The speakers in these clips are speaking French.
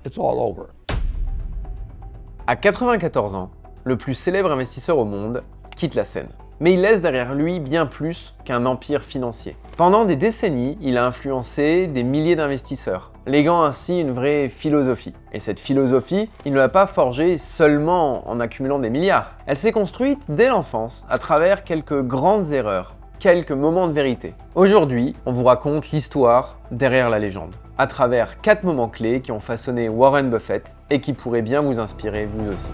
it's all over. À 94 ans, le plus célèbre investisseur au monde quitte la scène. Mais il laisse derrière lui bien plus qu'un empire financier. Pendant des décennies, il a influencé des milliers d'investisseurs, léguant ainsi une vraie philosophie. Et cette philosophie, il ne l'a pas forgée seulement en accumulant des milliards. Elle s'est construite dès l'enfance à travers quelques grandes erreurs, quelques moments de vérité. Aujourd'hui, on vous raconte l'histoire derrière la légende, à travers 4 moments clés qui ont façonné Warren Buffett et qui pourraient bien vous inspirer vous aussi.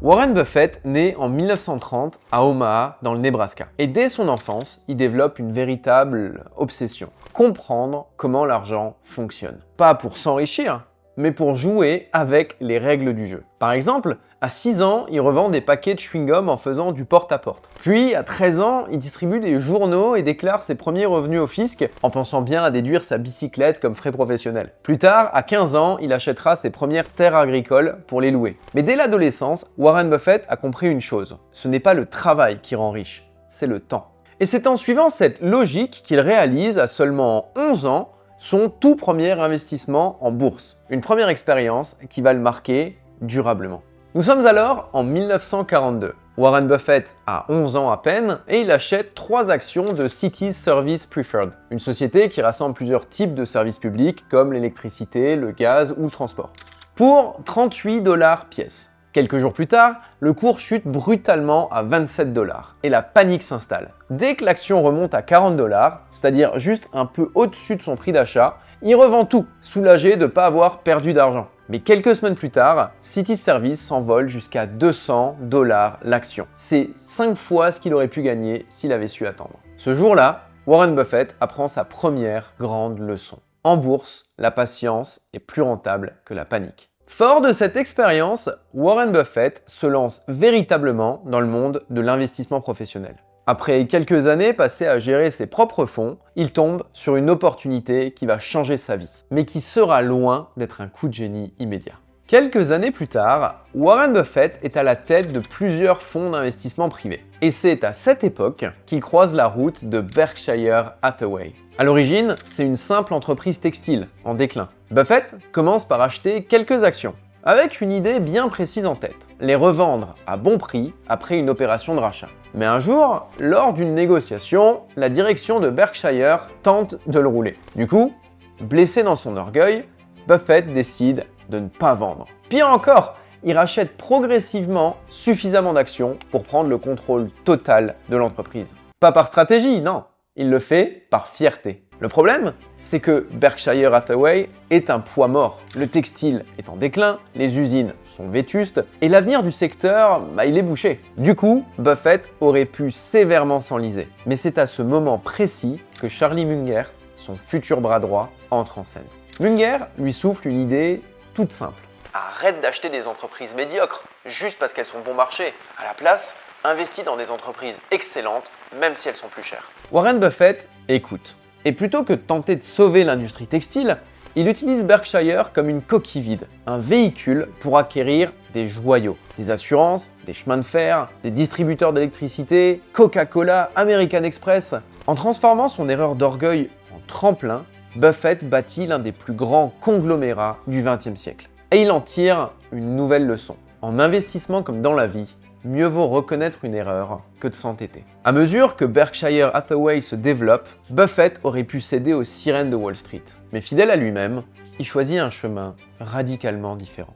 Warren Buffett naît en 1930 à Omaha, dans le Nebraska. Et dès son enfance, il développe une véritable obsession. Comprendre comment l'argent fonctionne. Pas pour s'enrichir, mais pour jouer avec les règles du jeu. Par exemple, à 6 ans, il revend des paquets de chewing-gum en faisant du porte-à-porte. Puis, à 13 ans, il distribue des journaux et déclare ses premiers revenus au fisc en pensant bien à déduire sa bicyclette comme frais professionnels. Plus tard, à 15 ans, il achètera ses premières terres agricoles pour les louer. Mais dès l'adolescence, Warren Buffett a compris une chose. Ce n'est pas le travail qui rend riche, c'est le temps. Et c'est en suivant cette logique qu'il réalise à seulement 11 ans son tout premier investissement en bourse. Une première expérience qui va le marquer durablement. Nous sommes alors en 1942. Warren Buffett a 11 ans à peine et il achète 3 actions de Cities Service Preferred, une société qui rassemble plusieurs types de services publics comme l'électricité, le gaz ou le transport, pour 38 $ pièce. Quelques jours plus tard, le cours chute brutalement à 27 $ et la panique s'installe. Dès que l'action remonte à 40 $, c'est-à-dire juste un peu au-dessus de son prix d'achat, il revend tout, soulagé de ne pas avoir perdu d'argent. Mais quelques semaines plus tard, Cities Service s'envole jusqu'à 200 $ l'action. C'est 5 fois ce qu'il aurait pu gagner s'il avait su attendre. Ce jour-là, Warren Buffett apprend sa première grande leçon. En bourse, la patience est plus rentable que la panique. Fort de cette expérience, Warren Buffett se lance véritablement dans le monde de l'investissement professionnel. Après quelques années passées à gérer ses propres fonds, il tombe sur une opportunité qui va changer sa vie, mais qui sera loin d'être un coup de génie immédiat. Quelques années plus tard, Warren Buffett est à la tête de plusieurs fonds d'investissement privés. Et c'est à cette époque qu'il croise la route de Berkshire Hathaway. À l'origine, c'est une simple entreprise textile, en déclin. Buffett commence par acheter quelques actions, avec une idée bien précise en tête, les revendre à bon prix après une opération de rachat. Mais un jour, lors d'une négociation, la direction de Berkshire tente de le rouler. Du coup, blessé dans son orgueil, Buffett décide de ne pas vendre. Pire encore, il rachète progressivement suffisamment d'actions pour prendre le contrôle total de l'entreprise. Pas par stratégie, non, il le fait par fierté. Le problème, c'est que Berkshire Hathaway est un poids mort. Le textile est en déclin, les usines sont vétustes et l'avenir du secteur, il est bouché. Du coup, Buffett aurait pu sévèrement s'enliser. Mais c'est à ce moment précis que Charlie Munger, son futur bras droit, entre en scène. Munger lui souffle une idée toute simple. Arrête d'acheter des entreprises médiocres, juste parce qu'elles sont bon marché. À la place, investis dans des entreprises excellentes, même si elles sont plus chères. Warren Buffett écoute. Et plutôt que de tenter de sauver l'industrie textile, il utilise Berkshire comme une coquille vide, un véhicule pour acquérir des joyaux, des assurances, des chemins de fer, des distributeurs d'électricité, Coca-Cola, American Express. En transformant son erreur d'orgueil en tremplin, Buffett bâtit l'un des plus grands conglomérats du XXe siècle. Et il en tire une nouvelle leçon. En investissement comme dans la vie, mieux vaut reconnaître une erreur que de s'entêter. À mesure que Berkshire Hathaway se développe, Buffett aurait pu céder aux sirènes de Wall Street. Mais fidèle à lui-même, il choisit un chemin radicalement différent.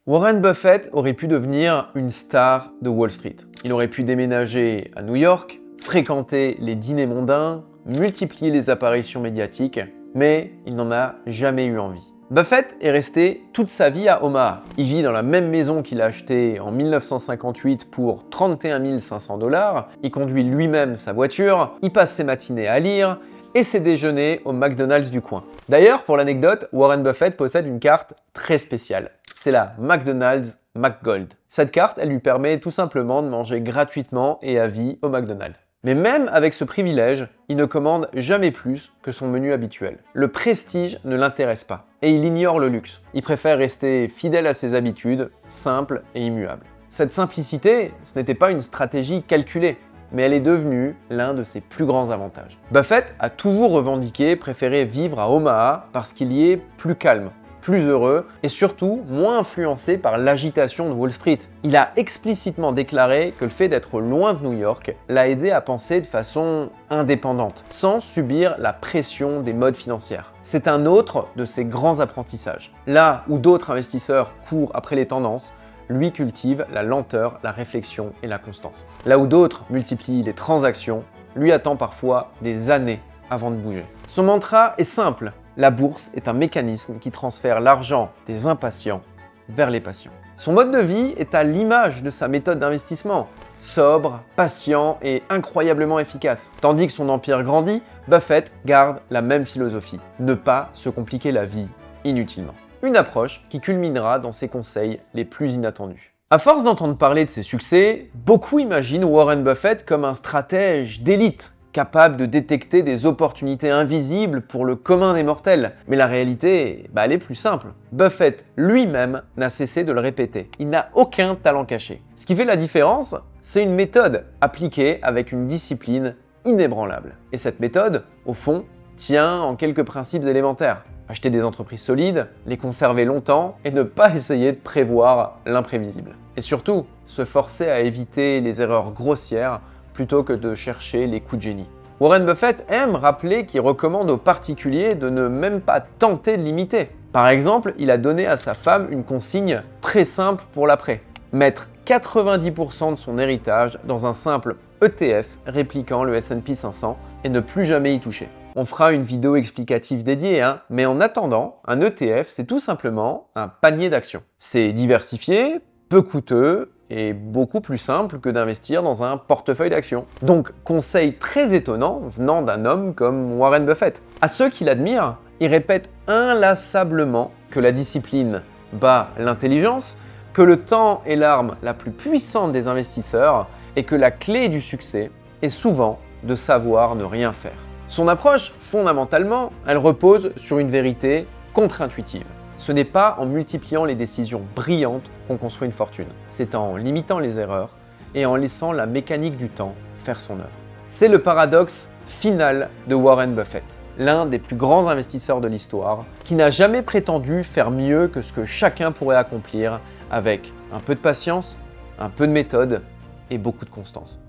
Warren Buffett aurait pu devenir une star de Wall Street. Il aurait pu déménager à New York, fréquenter les dîners mondains, multiplier les apparitions médiatiques, mais il n'en a jamais eu envie. Buffett est resté toute sa vie à Omaha. Il vit dans la même maison qu'il a achetée en 1958 pour 31 500 $. Il conduit lui-même sa voiture, il passe ses matinées à lire et ses déjeuners au McDonald's du coin. D'ailleurs, pour l'anecdote, Warren Buffett possède une carte très spéciale. C'est la McDonald's McGold. Cette carte, elle lui permet tout simplement de manger gratuitement et à vie au McDonald's. Mais même avec ce privilège, il ne commande jamais plus que son menu habituel. Le prestige ne l'intéresse pas et il ignore le luxe. Il préfère rester fidèle à ses habitudes, simples et immuables. Cette simplicité, ce n'était pas une stratégie calculée. mais elle est devenue l'un de ses plus grands avantages. Buffett a toujours revendiqué préférer vivre à Omaha parce qu'il y est plus calme, plus heureux et surtout moins influencé par l'agitation de Wall Street. Il a explicitement déclaré que le fait d'être loin de New York l'a aidé à penser de façon indépendante, sans subir la pression des modes financières. C'est un autre de ses grands apprentissages. Là où d'autres investisseurs courent après les tendances, lui cultive la lenteur, la réflexion et la constance. Là où d'autres multiplient les transactions, lui attend parfois des années avant de bouger. Son mantra est simple: la bourse est un mécanisme qui transfère l'argent des impatients vers les patients. Son mode de vie est à l'image de sa méthode d'investissement, sobre, patient et incroyablement efficace. Tandis que son empire grandit, Buffett garde la même philosophie: ne pas se compliquer la vie inutilement. Une approche qui culminera dans ses conseils les plus inattendus. À force d'entendre parler de ses succès, beaucoup imaginent Warren Buffett comme un stratège d'élite, capable de détecter des opportunités invisibles pour le commun des mortels. Mais la réalité, elle est plus simple. Buffett lui-même n'a cessé de le répéter. Il n'a aucun talent caché. Ce qui fait la différence, c'est une méthode appliquée avec une discipline inébranlable. Et cette méthode, au fond, tient en quelques principes élémentaires. Acheter des entreprises solides, les conserver longtemps et ne pas essayer de prévoir l'imprévisible. Et surtout, se forcer à éviter les erreurs grossières plutôt que de chercher les coups de génie. Warren Buffett aime rappeler qu'il recommande aux particuliers de ne même pas tenter de l'imiter. Par exemple, il a donné à sa femme une consigne très simple pour l'après: mettre 90% de son héritage dans un simple ETF répliquant le S&P 500 et ne plus jamais y toucher. On fera une vidéo explicative dédiée, mais en attendant, un ETF, c'est tout simplement un panier d'actions. C'est diversifié, peu coûteux et beaucoup plus simple que d'investir dans un portefeuille d'actions. Donc, conseil très étonnant venant d'un homme comme Warren Buffett. À ceux qui l'admirent, il répète inlassablement que la discipline bat l'intelligence, que le temps est l'arme la plus puissante des investisseurs et que la clé du succès est souvent de savoir ne rien faire. Son approche, fondamentalement, elle repose sur une vérité contre-intuitive. Ce n'est pas en multipliant les décisions brillantes qu'on construit une fortune. C'est en limitant les erreurs et en laissant la mécanique du temps faire son œuvre. C'est le paradoxe final de Warren Buffett, l'un des plus grands investisseurs de l'histoire, qui n'a jamais prétendu faire mieux que ce que chacun pourrait accomplir avec un peu de patience, un peu de méthode et beaucoup de constance.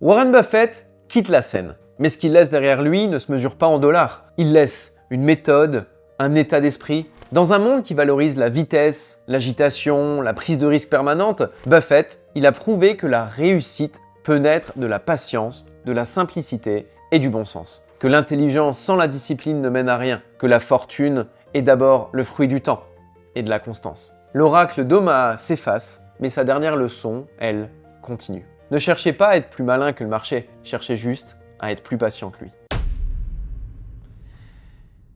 Warren Buffett quitte la scène, mais ce qu'il laisse derrière lui ne se mesure pas en dollars. Il laisse une méthode, un état d'esprit. Dans un monde qui valorise la vitesse, l'agitation, la prise de risque permanente, Buffett, il a prouvé que la réussite peut naître de la patience, de la simplicité et du bon sens. Que l'intelligence sans la discipline ne mène à rien. Que la fortune est d'abord le fruit du temps et de la constance. L'oracle d'Omaha s'efface, mais sa dernière leçon, elle, continue. Ne cherchez pas à être plus malin que le marché, cherchez juste à être plus patient que lui.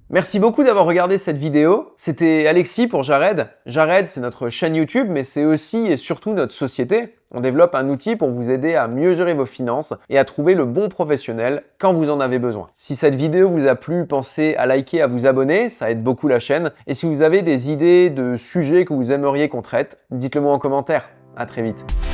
Merci beaucoup d'avoir regardé cette vidéo. C'était Alexis pour Jared. Jared, c'est notre chaîne YouTube, mais c'est aussi et surtout notre société. On développe un outil pour vous aider à mieux gérer vos finances et à trouver le bon professionnel quand vous en avez besoin. Si cette vidéo vous a plu, pensez à liker, à vous abonner, ça aide beaucoup la chaîne. Et si vous avez des idées de sujets que vous aimeriez qu'on traite, dites-le moi en commentaire. À très vite.